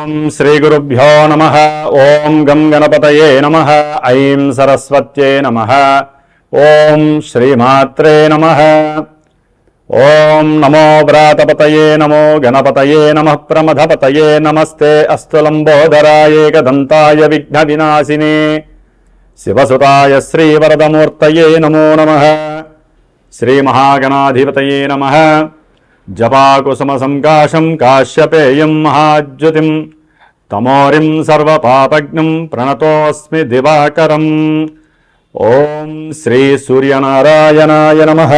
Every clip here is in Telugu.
ఓం శ్రీ గురుభ్యో నమః. ఓం గం గణపతయే నమః. ఐం సరస్వత్యై నమః. ఓం శ్రీమాత్రే నమః. ఓం నమో వ్రాతపతయే నమో గణపతయే నమః. ప్రమథపతయే నమస్తే అస్తు లంబోదరాయ ఏకదంతాయ విఘ్న వినాశినే శివసుతాయ శ్రీవరదమూర్తయే నమో నమః. శ్రీ మహాగణాధిపతయే నమః. జపాకుసుమ సంకాశం కాశ్యపేయం మహాజ్యుతిం తమోరిం సర్వపాపజ్ఞం ప్రణతోస్మి దివాకరం. ఓం శ్రీ సూర్యనారాయణాయ నమః.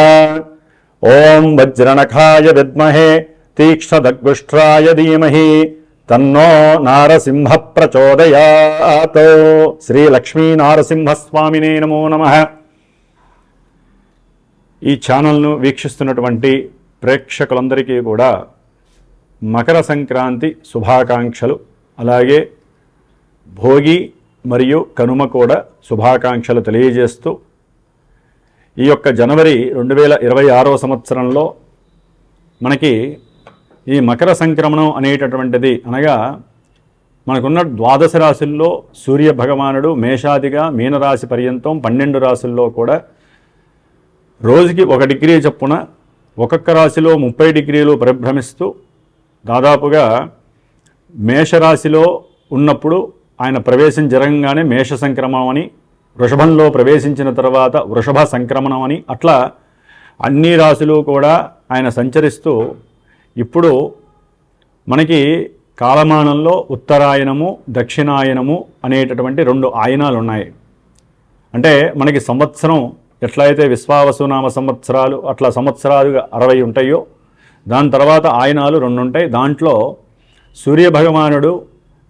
ఓం వజ్రనఖాయ విద్మహే తీక్ష్ణదగ్గుష్ట్రాయ ధీమహి తన్నో నారసింహ ప్రచోదయాత్. శ్రీ లక్ష్మీ నారసింహస్వామినే నమో నమః. ఈ ఛానల్ను వీక్షిస్తున్నటువంటి ప్రేక్షకులందరికీ కూడా మకర సంక్రాంతి శుభాకాంక్షలు, అలాగే భోగి మరియు కనుమ కూడా శుభాకాంక్షలు తెలియజేస్తూ ఈ యొక్క జనవరి 2026వ సంవత్సరంలో మనకి ఈ మకర సంక్రమణం అనేటటువంటిది అనగా మనకున్న ద్వాదశ రాశుల్లో సూర్య భగవానుడు మేషాదిగా మీనరాశి పర్యంతం 12 రాశుల్లో కూడా రోజుకి 1 డిగ్రీ చొప్పున ఒక్కొక్క రాశిలో 30 డిగ్రీలు పరిభ్రమిస్తూ దాదాపుగా మేషరాశిలో ఉన్నప్పుడు ఆయన ప్రవేశం జరగంగానే మేష సంక్రమణం అని, వృషభంలో ప్రవేశించిన తర్వాత వృషభ సంక్రమణం అని, అట్లా అన్ని రాశులు కూడా ఆయన సంచరిస్తూ ఇప్పుడు మనకి కాలమానంలో ఉత్తరాయణము దక్షిణాయనము అనేటటువంటి 2 ఆయనాలు ఉన్నాయి. అంటే మనకి సంవత్సరం ఎట్లయితే విశ్వావసునామ సంవత్సరాలు అట్లా సంవత్సరాలుగా 60 ఉంటాయో దాని తర్వాత ఆయనాలు 2 ఉంటాయి. దాంట్లో సూర్యభగవానుడు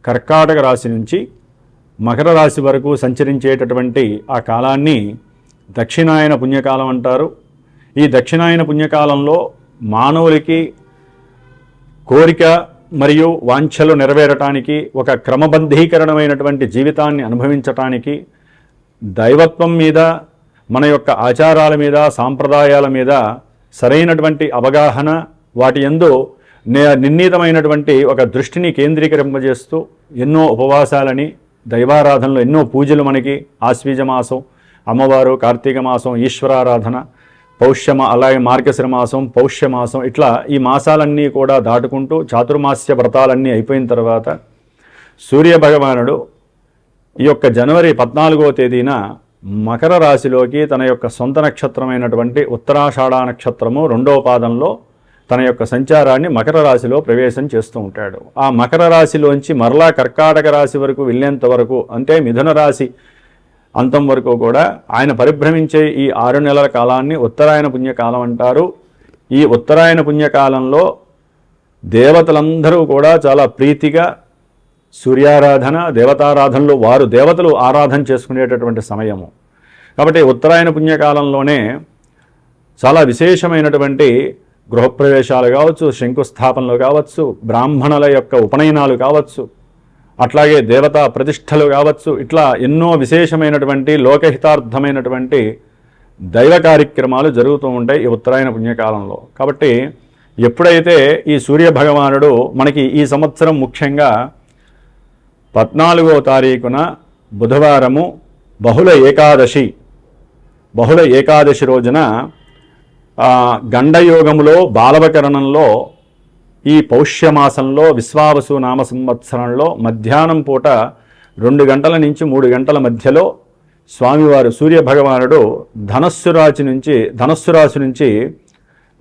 కర్కాటక రాశి నుంచి మకర రాశి వరకు సంచరించేటటువంటి ఆ కాలాన్ని దక్షిణాయన పుణ్యకాలం అంటారు. ఈ దక్షిణాయన పుణ్యకాలంలో మానవులకి కోరిక మరియు వాంఛలు నెరవేరటానికి, ఒక క్రమబద్ధీకరణమైనటువంటి జీవితాన్ని అనుభవించటానికి, దైవత్వం మీద మన యొక్క ఆచారాల మీద సాంప్రదాయాల మీద సరైనటువంటి అవగాహన, వాటి యందు నిర్ణీతమైనటువంటి ఒక దృష్టిని కేంద్రీకరింపజేస్తూ ఎన్నో ఉపవాసాలని, దైవారాధనలు, ఎన్నో పూజలు మనకి ఆశ్వీజ మాసం, అమ్మవారు, కార్తీక మాసం, ఈశ్వరారాధన, అలాగే మార్గశిర మాసం, పౌష్యమాసం, ఇట్లా ఈ మాసాలన్నీ కూడా దాటుకుంటూ చాతుర్మాస్య వ్రతాలన్నీ అయిపోయిన తర్వాత సూర్యభగవానుడు ఈ యొక్క జనవరి 14వ తేదీన మకర రాశిలోకి తన యొక్క సొంత నక్షత్రమైనటువంటి ఉత్తరాషాఢ నక్షత్రము 2వ పాదంలో తన యొక్క సంచారాన్ని మకర రాశిలో ప్రవేశం చేస్తూ ఉంటాడు. ఆ మకర రాశిలోంచి మరలా కర్కాటక రాశి వరకు వెళ్ళేంత వరకు, అంటే మిథున రాశి అంతం వరకు కూడా ఆయన పరిభ్రమించే ఈ 6 నెలల కాలాన్ని ఉత్తరాయణ పుణ్యకాలం అంటారు. ఈ ఉత్తరాయణ పుణ్యకాలంలో దేవతలందరూ కూడా చాలా ప్రీతిగా సూర్యారాధన, దేవతారాధనలు, వారు దేవతలు ఆరాధన చేసుకునేటటువంటి సమయము. కాబట్టి ఉత్తరాయణ పుణ్యకాలంలోనే చాలా విశేషమైనటువంటి గృహప్రవేశాలు కావచ్చు, శంకుస్థాపనలు కావచ్చు, బ్రాహ్మణుల యొక్క ఉపనయనాలు కావచ్చు, అట్లాగే దేవతా ప్రతిష్టలు కావచ్చు, ఇట్లా ఎన్నో విశేషమైనటువంటి లోకహితార్థమైనటువంటి దైవ కార్యక్రమాలు జరుగుతూ ఉంటాయి ఈ ఉత్తరాయణ పుణ్యకాలంలో. కాబట్టి ఎప్పుడైతే ఈ సూర్యభగవానుడు మనకి ఈ సంవత్సరం ముఖ్యంగా 14వ తారీఖున బుధవారము బహుళ ఏకాదశి రోజున గండయోగములో బాలవకరణంలో ఈ పౌష్యమాసంలో విశ్వావసు నామ సంవత్సరంలో మధ్యాహ్నం పూట 2 గంటల నుంచి 3 గంటల మధ్యలో స్వామివారు సూర్యభగవానుడు ధనస్సు రాశి నుంచి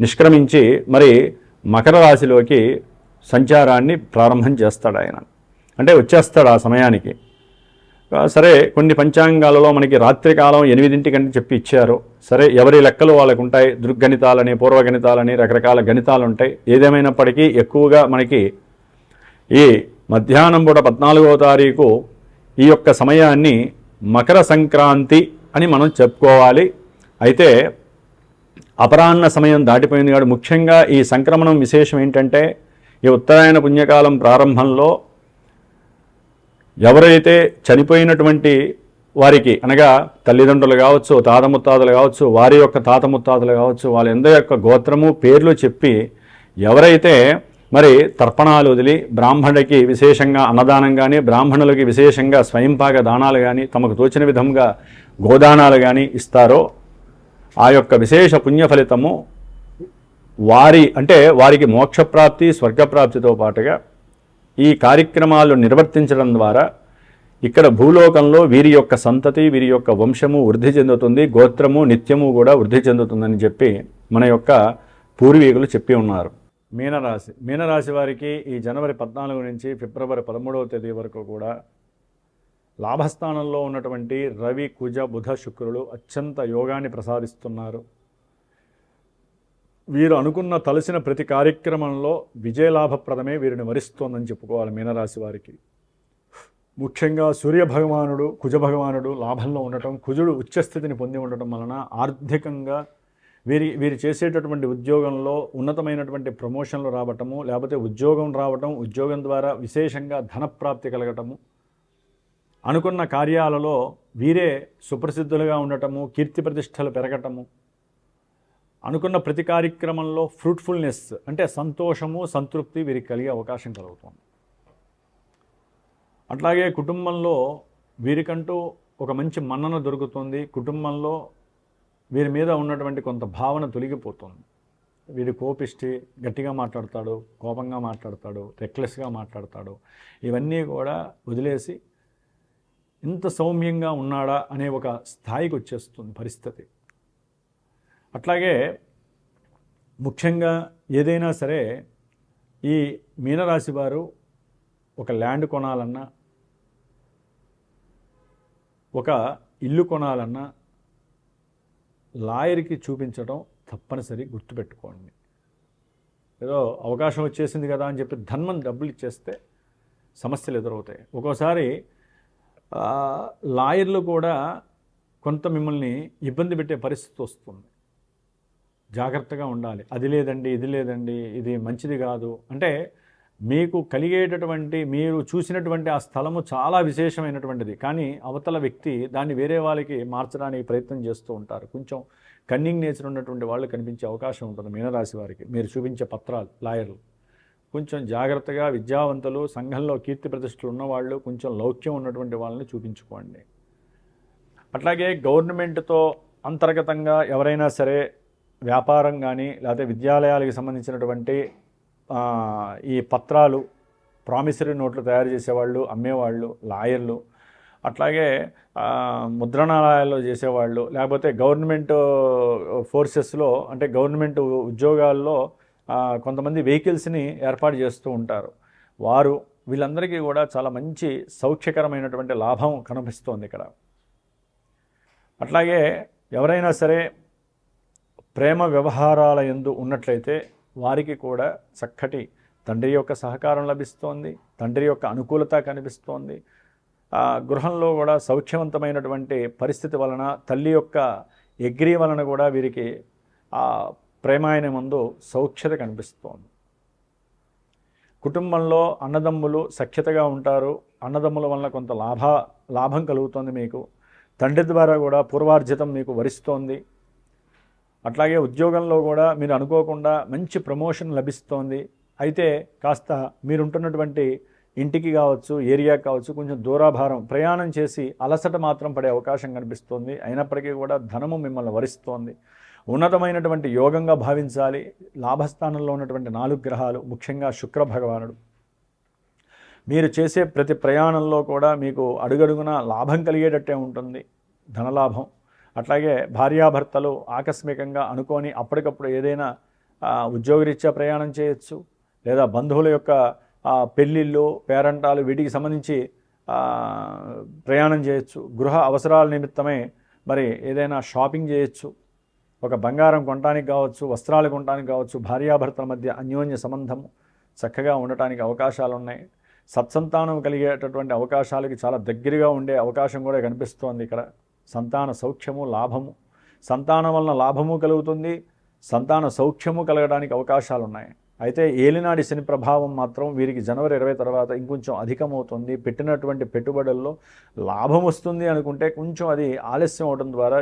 నిష్క్రమించి మరి మకర రాశిలోకి సంచారాన్ని ప్రారంభం చేస్తాడు. ఆయన అంటే వచ్చేస్తాడు ఆ సమయానికి. సరే, కొన్ని పంచాంగాలలో మనకి రాత్రికాలం 8 చెప్పి ఇచ్చారు. సరే, ఎవరి లెక్కలు వాళ్ళకు ఉంటాయి. దృగ్గణితాలని, పూర్వగణితాలని, రకరకాల గణితాలు ఉంటాయి. ఏదేమైనప్పటికీ ఎక్కువగా మనకి ఈ మధ్యాహ్నం పూట 14వ తారీఖు ఈ యొక్క సమయాన్ని మకర సంక్రాంతి అని మనం చెప్పుకోవాలి. అయితే అపరాహ్న సమయం దాటిపోయింది కాబట్టి ముఖ్యంగా ఈ సంక్రమణం విశేషం ఏంటంటే ఈ ఉత్తరాయణ పుణ్యకాలం ప్రారంభంలో ఎవరైతే చనిపోయినటువంటి వారికి అనగా తల్లిదండ్రులు కావచ్చు, తాత ముత్తాతలు కావచ్చు, వారి యొక్క తాత ముత్తాతలు కావచ్చు, వాళ్ళందరి యొక్క గోత్రము పేర్లు చెప్పి ఎవరైతే మరి తర్పణాలు వదిలి బ్రాహ్మణుడికి విశేషంగా అన్నదానం కానీ, బ్రాహ్మణులకి విశేషంగా స్వయంపాక దానాలు కానీ, తమకు తోచిన విధంగా గోదానాలు కానీ ఇస్తారో ఆ యొక్క విశేష పుణ్య ఫలితము వారికి మోక్షప్రాప్తి, స్వర్గప్రాప్తితో పాటుగా ఈ కార్యక్రమాలు నిర్వర్తించడం ద్వారా ఇక్కడ భూలోకంలో వీరి యొక్క సంతతి, వీరి యొక్క వంశము వృద్ధి చెందుతుంది, గోత్రము నిత్యము కూడా వృద్ధి చెందుతుందని చెప్పి మన యొక్క పూర్వీకులు చెప్పి ఉన్నారు. మీనరాశి వారికి ఈ జనవరి 14 నుంచి ఫిబ్రవరి 13వ తేదీ వరకు కూడా లాభస్థానంలో ఉన్నటువంటి రవి, కుజ, బుధ, శుక్రులు అత్యంత యోగాన్ని ప్రసాదిస్తున్నారు. వీరు అనుకున్న తలసిన ప్రతి కార్యక్రమంలో విజయలాభప్రదమే వీరిని వరిస్తోందని చెప్పుకోవాలి. మీనరాశి వారికి ముఖ్యంగా సూర్యభగవానుడు, కుజభగవానుడు లాభంలో ఉండటం, కుజుడు ఉచ్చస్థితిని పొంది ఉండటం వలన ఆర్థికంగా వీరు చేసేటటువంటి ఉద్యోగంలో ఉన్నతమైనటువంటి ప్రమోషన్లు రావటము, లేకపోతే ఉద్యోగం రావటం, ఉద్యోగం ద్వారా విశేషంగా ధనప్రాప్తి కలగటము, అనుకున్న కార్యాలలో వీరే సుప్రసిద్ధులుగా ఉండటము, కీర్తి ప్రతిష్టలు పెరగటము, అనుకున్న ప్రతి కార్యక్రమంలో ఫ్రూట్ఫుల్నెస్ అంటే సంతోషము, సంతృప్తి వీరికి కలిగే అవకాశం కలుగుతుంది. అట్లాగే కుటుంబంలో వీరికంటూ ఒక మంచి మన్నన దొరుకుతుంది. కుటుంబంలో వీరి మీద ఉన్నటువంటి కొంత భావన తొలగిపోతుంది. వీడి కోపిష్టి, గట్టిగా మాట్లాడతాడు, కోపంగా మాట్లాడతాడు, రెక్లెస్గా మాట్లాడతాడు. ఇవన్నీ కూడా వదిలేసి ఇంత సౌమ్యంగా ఉన్నాడా అనే ఒక స్థాయికి వచ్చేస్తుంది పరిస్థితి. అట్లాగే ముఖ్యంగా ఏదైనా సరే ఈ మీనరాశి వారు ఒక ల్యాండ్ కొనాలన్నా, ఒక ఇల్లు కొనాలన్నా లాయర్కి చూపించడం తప్పనిసరి, గుర్తుపెట్టుకోండి. ఏదో అవకాశం వచ్చేసింది కదా అని చెప్పి ధన్మం డబ్బులు ఇచ్చేస్తే సమస్యలు ఎదురవుతాయి. ఒక్కోసారి లాయర్లు కూడా కొంత మిమ్మల్ని ఇబ్బంది పెట్టే పరిస్థితి వస్తుంది. జాగ్రత్తగా ఉండాలి. అది లేదండి, ఇది లేదండి, ఇది మంచిది కాదు అంటే మీకు కలిగేటటువంటి, మీరు చూసినటువంటి ఆ స్థలము చాలా విశేషమైనటువంటిది, కానీ అవతల వ్యక్తి దాన్ని వేరే వాళ్ళకి మార్చడానికి ప్రయత్నం చేస్తూ ఉంటారు. కొంచెం కన్నింగ్ నేచర్ ఉన్నటువంటి వాళ్ళు కనిపించే అవకాశం ఉంటుంది మీనరాశి వారికి. మీరు చూపించే పత్రాలు లాయర్లు కొంచెం జాగ్రత్తగా, విద్యావంతులు, సంఘంలో కీర్తి ప్రతిష్టలు ఉన్నవాళ్ళు, కొంచెం లౌక్యం ఉన్నటువంటి వాళ్ళని చూపించుకోండి. అట్లాగే గవర్నమెంట్తో అంతర్గతంగా ఎవరైనా సరే వ్యాపారం కానీ, లేకపోతే విద్యాలయాలకు సంబంధించినటువంటి ఈ పత్రాలు, ప్రామిసరీ నోట్లు తయారు చేసేవాళ్ళు, అమ్మేవాళ్ళు, లాయర్లు, అట్లాగే ముద్రణాలయాల్లో చేసేవాళ్ళు, లేకపోతే గవర్నమెంట్ ఫోర్సెస్లో అంటే గవర్నమెంట్ ఉద్యోగాల్లో కొంతమంది వెహికల్స్ని ఏర్పాటు చేస్తూ ఉంటారు. వీళ్ళందరికీ కూడా చాలా మంచి సౌఖ్యకరమైనటువంటి లాభం కనిపిస్తోంది ఇక్కడ. అట్లాగే ఎవరైనా సరే ప్రేమ వ్యవహారాల యందు ఉన్నట్లయితే వారికి కూడా చక్కటి తండ్రి యొక్క సహకారం లభిస్తోంది, తండ్రి యొక్క అనుకూలత కనిపిస్తోంది. గృహంలో కూడా సౌఖ్యవంతమైనటువంటి పరిస్థితి వలన, తల్లి యొక్క ఎగ్రీ వలన కూడా వీరికి ఆ ప్రేమాయణ ముందు సౌఖ్యత కనిపిస్తోంది. కుటుంబంలో అన్నదమ్ములు సఖ్యతగా ఉంటారు. అన్నదమ్ముల వలన కొంత లాభం కలుగుతుంది మీకు. తండ్రి ద్వారా కూడా పూర్వార్జితం మీకు వరిస్తోంది. అట్లాగే ఉద్యోగంలో కూడా మీరు అనుకోకుండా మంచి ప్రమోషన్ లభిస్తోంది. అయితే కాస్త మీరుంటున్నటువంటి ఇంటికి కావచ్చు, ఏరియాకి కావచ్చు, కొంచెం దూరాభారం ప్రయాణం చేసి అలసట మాత్రం పడే అవకాశం కనిపిస్తోంది. అయినప్పటికీ కూడా ధనము మిమ్మల్ని వరిస్తోంది. ఉన్నతమైనటువంటి యోగంగా భావించాలి. లాభస్థానంలో ఉన్నటువంటి 4 గ్రహాలు, ముఖ్యంగా శుక్ర భగవానుడు, మీరు చేసే ప్రతి ప్రయాణంలో కూడా మీకు అడుగడుగున లాభం కలిగేటట్టే ఉంటుంది, ధనలాభం. అట్లాగే భార్యాభర్తలు ఆకస్మికంగా అనుకొని అప్పటికప్పుడు ఏదైనా ఉద్యోగరీత్యా ప్రయాణం చేయొచ్చు, లేదా బంధువుల యొక్క పెళ్ళిళ్ళు, పేరంటాలు వీటికి సంబంధించి ప్రయాణం చేయొచ్చు. గృహ అవసరాల నిమిత్తమే మరి ఏదైనా షాపింగ్ చేయొచ్చు. ఒక బంగారం కొనడానికి కావచ్చు, వస్త్రాలు కొనడానికి కావచ్చు. భార్యాభర్తల మధ్య అన్యోన్య సంబంధము చక్కగా ఉండటానికి అవకాశాలు ఉన్నాయి. సత్సంతానం కలిగేటటువంటి అవకాశాలకి చాలా దగ్గరగా ఉండే అవకాశం కూడా కనిపిస్తోంది ఇక్కడ. సంతాన సౌఖ్యము, లాభము, సంతానం వలన లాభము కలుగుతుంది, సంతాన సౌఖ్యము కలగడానికి అవకాశాలు ఉన్నాయి. అయితే ఏలినాడి శని ప్రభావం మాత్రం వీరికి జనవరి 20 తర్వాత ఇంకొంచెం అధికమవుతుంది. పెట్టినటువంటి పెట్టుబడుల్లో లాభం వస్తుంది అనుకుంటే కొంచెం అది ఆలస్యం అవడం ద్వారా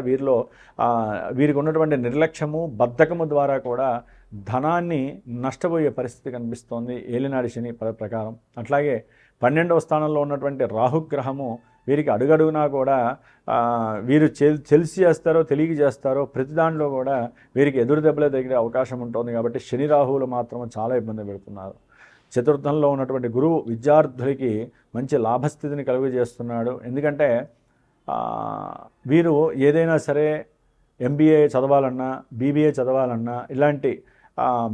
వీరికి ఉన్నటువంటి నిర్లక్ష్యము, బద్ధకము ద్వారా కూడా ధనాన్ని నష్టపోయే పరిస్థితి కనిపిస్తోంది ఏలినాడి శని ప్రకారం. అట్లాగే 12వ స్థానంలో ఉన్నటువంటి రాహుగ్రహము వీరికి అడుగడుగునా కూడా వీరు తెలిసి చేస్తారో తెలియక చేస్తారో ప్రతి దాంట్లో కూడా వీరికి ఎదురు దెబ్బలే తగిలే అవకాశం ఉంటుంది. కాబట్టి శని రాహువులు మాత్రం చాలా ఇబ్బంది పెడుతున్నారు. చతుర్థంలో ఉన్నటువంటి గురువు విద్యార్థులకి మంచి లాభస్థితిని కలుగజేస్తున్నాడు. ఎందుకంటే వీరు ఏదైనా సరే ఎంబీఏ చదవాలన్నా బీబీఏ చదవాలన్నా ఇలాంటి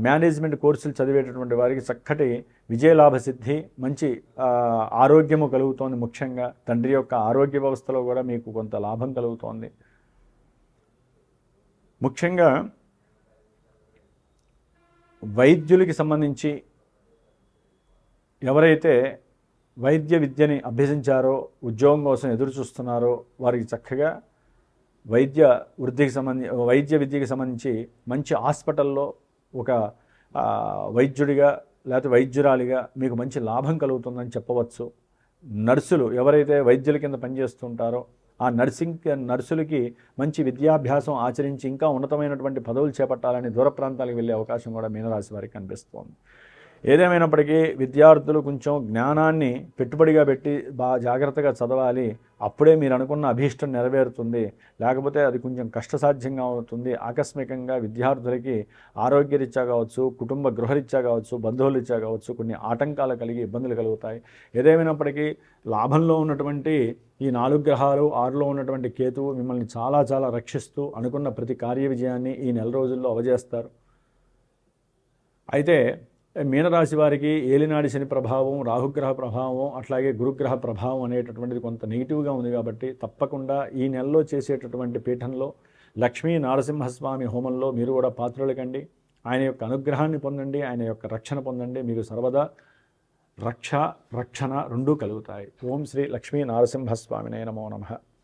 మేనేజ్మెంట్ కోర్సులు చదివేటటువంటి వారికి చక్కటి విజయలాభ సిద్ధి, మంచి ఆరోగ్యము కలుగుతోంది. ముఖ్యంగా తండ్రి యొక్క ఆరోగ్య వ్యవస్థలో కూడా మీకు కొంత లాభం కలుగుతోంది. ముఖ్యంగా వైద్యులకి సంబంధించి ఎవరైతే వైద్య విద్యని అభ్యసించారో, ఉద్యోగం కోసం ఎదురు చూస్తున్నారో వారికి చక్కగా వైద్య విద్యకి సంబంధించి మంచి హాస్పిటల్లో ఒక వైద్యుడిగా లేకపోతే వైద్యురాలిగా మీకు మంచి లాభం కలుగుతుందని చెప్పవచ్చు. నర్సులు ఎవరైతే వైద్యుల కింద పనిచేస్తుంటారో ఆ నర్సులకి మంచి విద్యాభ్యాసం ఆచరించి ఇంకా ఉన్నతమైనటువంటి పదవులు చేపట్టాలని దూర ప్రాంతాలకు వెళ్ళే అవకాశం కూడా మీనరాశి వారికి కనిపిస్తోంది. ఏదేమైనప్పటికీ విద్యార్థులు కొంచెం జ్ఞానాన్ని పెట్టుబడిగా పెట్టి బాగా జాగ్రత్తగా చదవాలి. అప్పుడే మీరు అనుకున్న అభీష్టం నెరవేరుతుంది. లేకపోతే అది కొంచెం కష్టసాధ్యంగా అవుతుంది. ఆకస్మికంగా విద్యార్థులకి ఆరోగ్యరీత్యా కావచ్చు, కుటుంబ గృహరీత్యా కావచ్చు, బంధువులరీత్యా కావచ్చు కొన్ని ఆటంకాలు కలిగి ఇబ్బందులు కలుగుతాయి. ఏదేమైనప్పటికీ లాభంలో ఉన్నటువంటి ఈ 4 గ్రహాలు 6లో ఉన్నటువంటి కేతువు మిమ్మల్ని చాలా చాలా రక్షిస్తూ అనుకున్న ప్రతి కార్య విజయాన్ని ఈ నెల రోజుల్లో అవజేస్తారు. అయితే మీనరాశి వారికి ఏలినాడి శని ప్రభావం, రాహుగ్రహ ప్రభావం, అట్లాగే గురుగ్రహ ప్రభావం అనేటటువంటిది కొంత నెగిటివ్గా ఉంది. కాబట్టి తప్పకుండా ఈ నెలలో చేసేటటువంటి పీఠంలో లక్ష్మీ నరసింహస్వామి హోమంలో మీరు కూడా పాత్రలు కండి. ఆయన యొక్క అనుగ్రహాన్ని పొందండి, ఆయన యొక్క రక్షణ పొందండి. మీకు సర్వదా రక్షణ రెండూ కలుగుతాయి. ఓం శ్రీ లక్ష్మీ నరసింహస్వామినే నమో నమః.